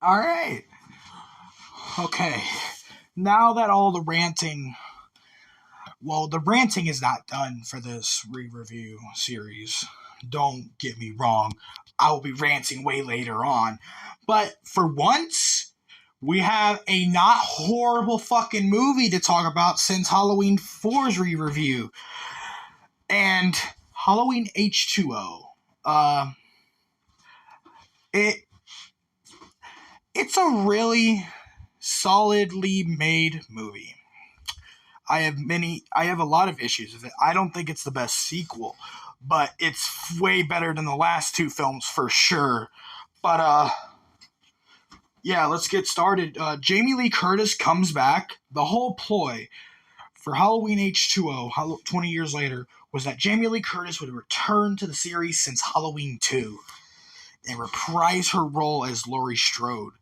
All right. Okay. Now that all the ranting, well, the ranting is not done for this re-review series. Don't get me wrong. I will be ranting way later on. But for once, we have a not horrible fucking movie to talk about since Halloween 4's re-review. And Halloween H20. It it's a really solidly made movie. I have a lot of issues with it. I don't think it's the best sequel, but it's way better than the last two films for sure. But yeah, let's get started. Jamie Lee Curtis comes back. The whole ploy for Halloween H20, 20 years later, was that Jamie Lee Curtis would return to the series since Halloween 2 and reprise her role as Laurie Strode.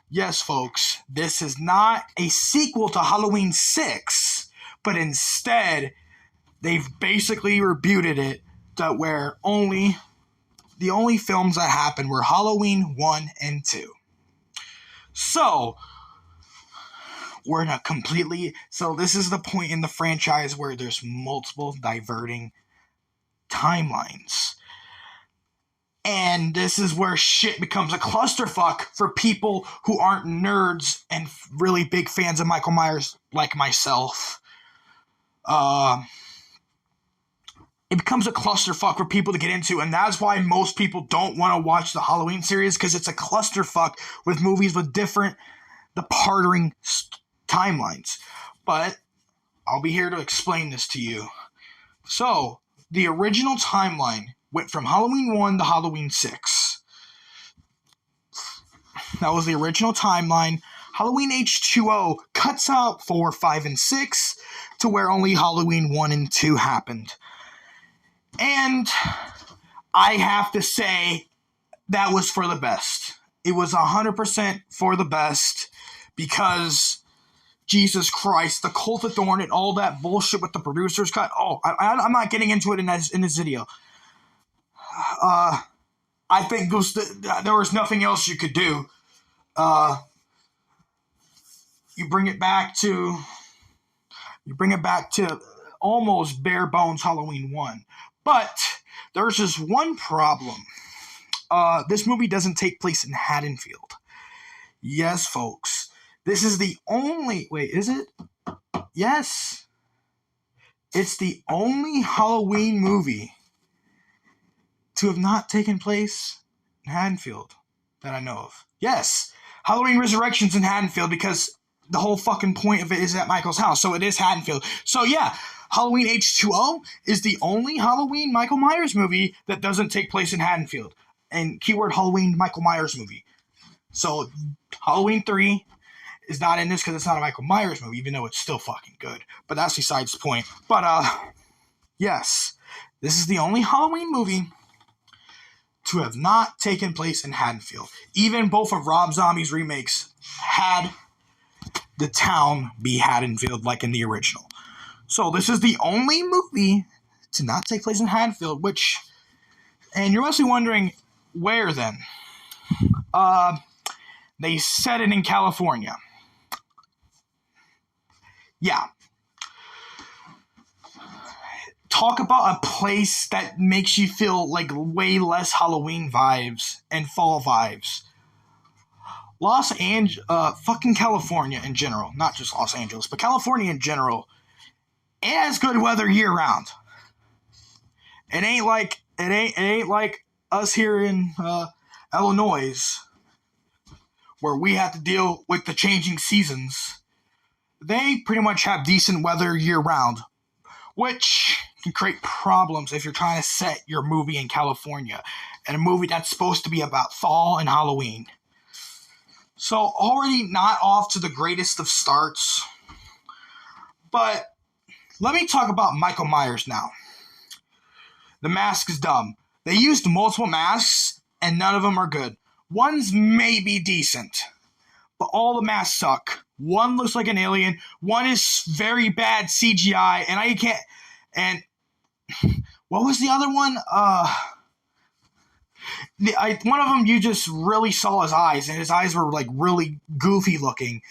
Yes, folks, this is not a sequel to Halloween 6, but instead, they've basically rebooted it to where the only films that happened were Halloween 1 and 2. So, this is the point in the franchise where there's multiple diverting timelines. And this is where shit becomes a clusterfuck for people who aren't nerds and really big fans of Michael Myers like myself. It becomes a clusterfuck for people to get into, and that's why most people don't want to watch the Halloween series, because it's a clusterfuck with movies with different, departing timelines. But I'll be here to explain this to you. So, the original timeline went from Halloween 1 to Halloween 6. That was the original timeline. Halloween H20 cuts out 4, 5, and 6 to where only Halloween 1 and 2 happened. And I have to say that was for the best. It was 100% for the best because Jesus Christ, the Cult of Thorn and all that bullshit with the producers cut. Oh, I'm not getting into it in this video. I think there was nothing else you could do. You bring it back to almost bare bones Halloween 1. But there's just one problem. This movie doesn't take place in Haddonfield. Yes, folks. This is the only... Wait, is it? Yes. It's the only Halloween movie to have not taken place in Haddonfield that I know of. Yes, Halloween Resurrection's in Haddonfield because the whole fucking point of it is at Michael's house, so it is Haddonfield. So yeah, Halloween H20 is the only Halloween Michael Myers movie that doesn't take place in Haddonfield. And keyword Halloween Michael Myers movie. So Halloween 3 is not in this because it's not a Michael Myers movie, even though it's still fucking good. But that's besides the point. But yes, this is the only Halloween movie to have not taken place in Haddonfield. Even both of Rob Zombie's remakes had the town be Haddonfield like in the original. So this is the only movie to not take place in Haddonfield, and you're mostly wondering, where then? They set it in California. Yeah. Talk about a place that makes you feel like way less Halloween vibes and fall vibes. Fucking California in general, not just Los Angeles, but California in general, it has good weather year round. It ain't like us here in Illinois, where we have to deal with the changing seasons. They pretty much have decent weather year round, which can create problems if you're trying to set your movie in California, and a movie that's supposed to be about fall and Halloween. So already not off to the greatest of starts, but let me talk about Michael Myers now. The mask is dumb. They used multiple masks, and none of them are good. One's maybe decent, but all the masks suck. One looks like an alien. One is very bad CGI, and I can't... And what was the other one? One of them, you just really saw his eyes, and his eyes were like really goofy looking.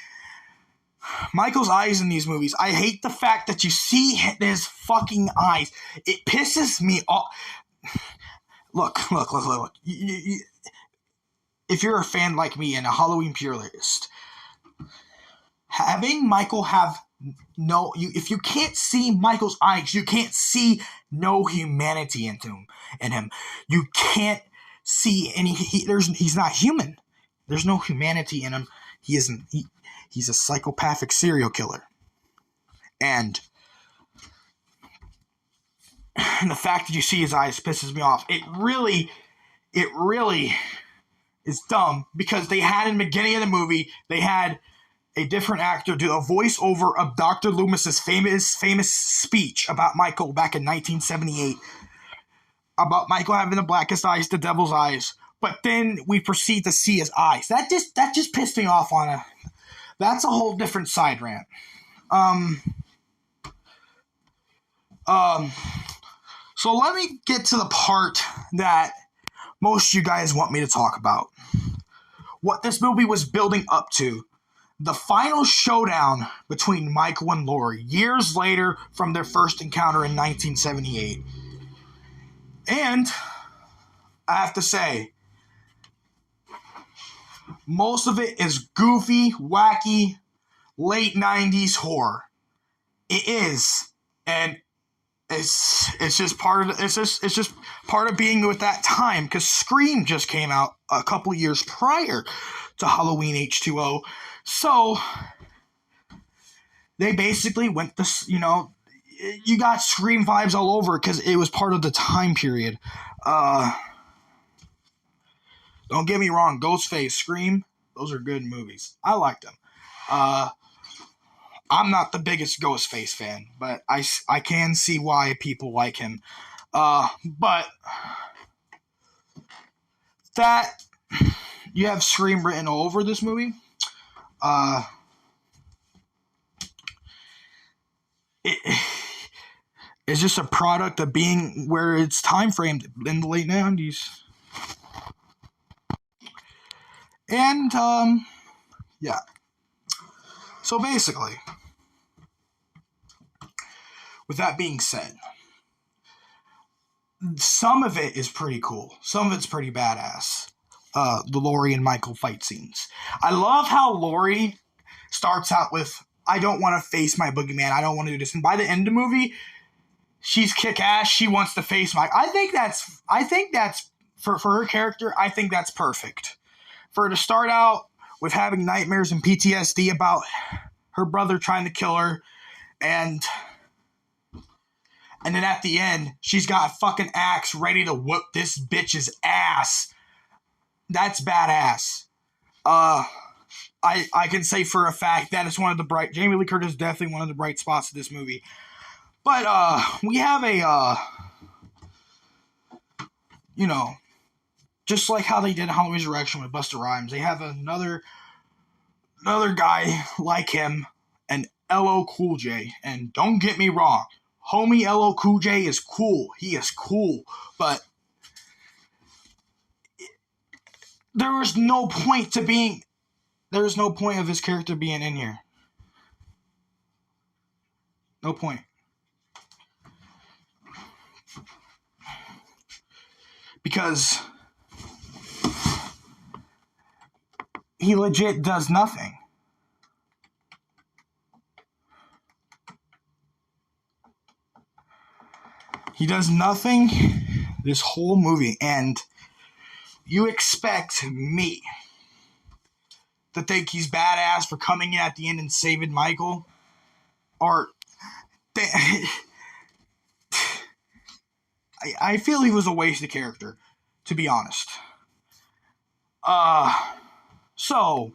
Michael's eyes in these movies, I hate the fact that you see his fucking eyes. It pisses me off. Look. If you're a fan like me and a Halloween purist, having Michael have if you can't see Michael's eyes, you can't see no humanity in him. You can't see he's not human. There's no humanity in him. He's a psychopathic serial killer. And the fact that you see his eyes pisses me off. It really is dumb, because they had in the beginning of the movie, they had a different actor do a voiceover of Dr. Loomis's famous speech about Michael back in 1978, about Michael having the blackest eyes, the devil's eyes. But then we proceed to see his eyes. That just pissed me off on that's a whole different side rant. So let me get to the part that most of you guys want me to talk about. What this movie was building up to. The final showdown between Michael and Laurie, years later from their first encounter in 1978. And I have to say, most of it is goofy, wacky, late 90s horror. It is. And it's just part of being with that time, because Scream just came out a couple years prior to Halloween H20. So they basically went this, you got Scream vibes all over, because it was part of the time period. Don't get me wrong, Ghostface, Scream, those are good movies. I like them. I'm not the biggest Ghostface fan, but I can see why people like him. But that, you have Scream written all over this movie. It's just a product of being where it's time framed in the late 90s. And, yeah. So basically, with that being said, some of it is pretty cool. Some of it's pretty badass. The Laurie and Michael fight scenes. I love how Laurie starts out with, I don't want to face my boogeyman. I don't want to do this. And by the end of the movie, she's kick-ass. She wants to face Mike. I think that's for her character, I think that's perfect. For her to start out with having nightmares and PTSD about her brother trying to kill her, and then at the end, she's got a fucking axe ready to whoop this bitch's ass. That's badass. I can say for a fact that it's one of the Jamie Lee Curtis is definitely one of the bright spots of this movie. But, we have just like how they did Halloween Resurrection with Busta Rhymes, they have another guy like him, and LL Cool J. And don't get me wrong, homie LL Cool J is cool. He is cool. But there is no point of his character being in here. No point. Because he legit does nothing. He does nothing this whole movie, and you expect me to think he's badass for coming in at the end and saving Michael? Or I feel he was a wasted character, to be honest. So,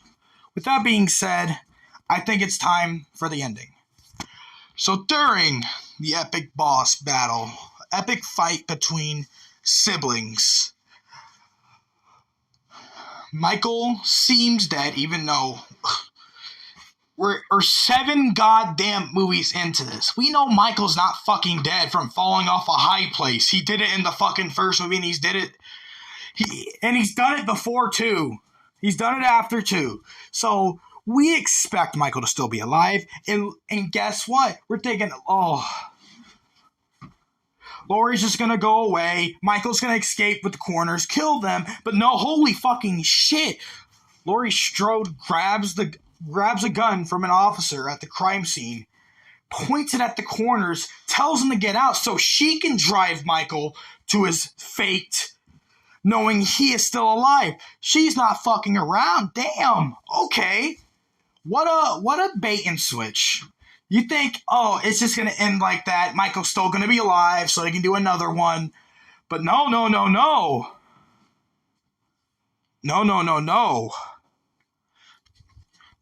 with that being said, I think it's time for the ending. So during the epic boss battle, epic fight between siblings, Michael seems dead, even though we're 7 goddamn movies into this. We know Michael's not fucking dead from falling off a high place. He did it in the fucking first movie, and He's done it before, too. He's done it after, too. So we expect Michael to still be alive. And guess what? We're thinking, oh, Laurie's just going to go away. Michael's going to escape with the corners, kill them. But no, holy fucking shit. Laurie Strode grabs a gun from an officer at the crime scene, points it at the corners, tells him to get out so she can drive Michael to his fate, knowing he is still alive. She's not fucking around. Damn. Okay. What a bait and switch. You think, oh, it's just going to end like that. Michael's still going to be alive so they can do another one. But no. No.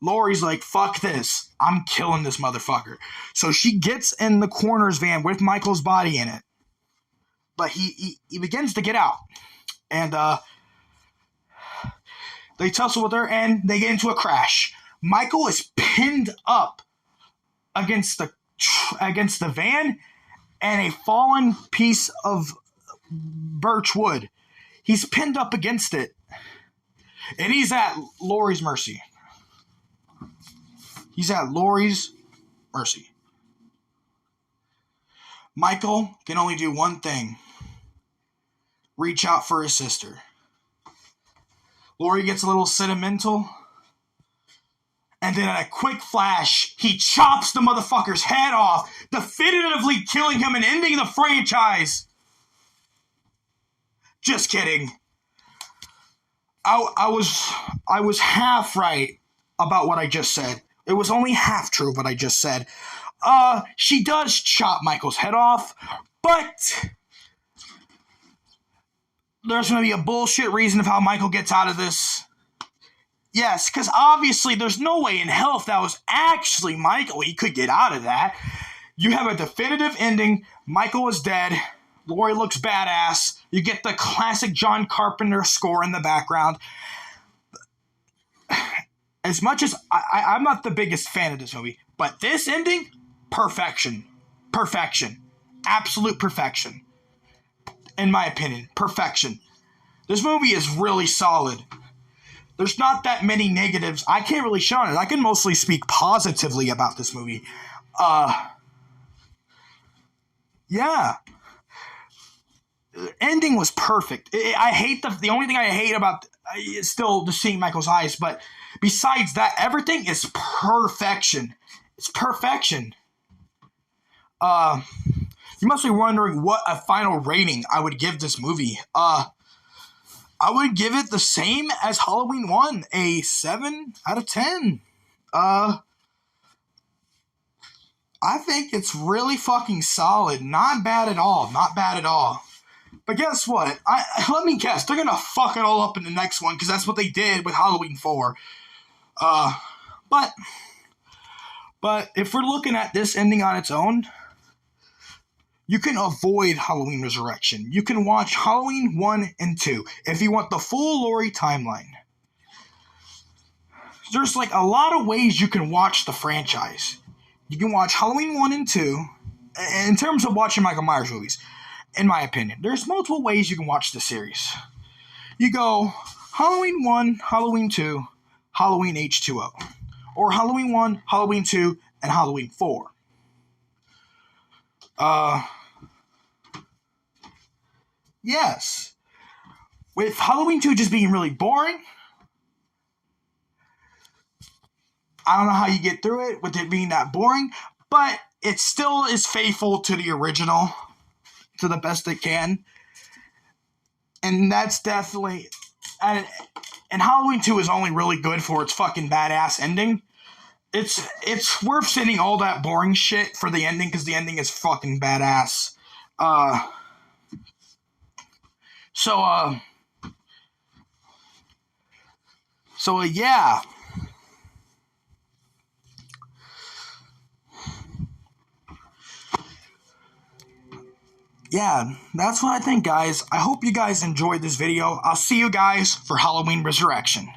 Laurie's like, fuck this. I'm killing this motherfucker. So she gets in the coroner's van with Michael's body in it. But he begins to get out. And they tussle with her and they get into a crash. Michael is pinned up against the van and a fallen piece of birch wood. He's pinned up against it. And he's at Laurie's mercy. He's at Laurie's mercy. Michael can only do one thing. Reach out for his sister. Laurie gets a little sentimental. And then in a quick flash, he chops the motherfucker's head off, definitively killing him and ending the franchise. Just kidding. I was half right about what I just said. It was only half true what I just said. She does chop Michael's head off, but there's going to be a bullshit reason of how Michael gets out of this. Yes, because obviously there's no way in hell if that was actually Michael, he could get out of that. You have a definitive ending. Michael is dead. Laurie looks badass. You get the classic John Carpenter score in the background. As much as I'm not the biggest fan of this movie, but this ending, perfection. Perfection. Absolute perfection. In my opinion, perfection. This movie is really solid. There's not that many negatives. I can't really show it. I can mostly speak positively about this movie. Yeah. The ending was perfect. I hate the only thing I hate about is still just seeing Michael's eyes, but besides that, everything is perfection. It's perfection. You must be wondering what a final rating I would give this movie. I would give it the same as Halloween 1, a 7 out of 10. I think it's really fucking solid. Not bad at all. Not bad at all. But guess what? Let me guess. They're going to fuck it all up in the next one because that's what they did with Halloween 4. But if we're looking at this ending on its own, you can avoid Halloween Resurrection. You can watch Halloween 1 and 2 if you want the full Laurie timeline. There's like a lot of ways you can watch the franchise. You can watch Halloween 1 and 2 in terms of watching Michael Myers movies. In my opinion, there's multiple ways you can watch the series. You go Halloween 1, Halloween 2, Halloween H20. Or Halloween 1, Halloween 2, and Halloween 4. Yes. With Halloween 2 just being really boring, I don't know how you get through it with it being that boring, but it still is faithful to the original to the best it can. And that's definitely... And Halloween 2 is only really good for its fucking badass ending. It's worth sitting all that boring shit for the ending because the ending is fucking badass. Yeah. Yeah, that's what I think, guys. I hope you guys enjoyed this video. I'll see you guys for Halloween Resurrection.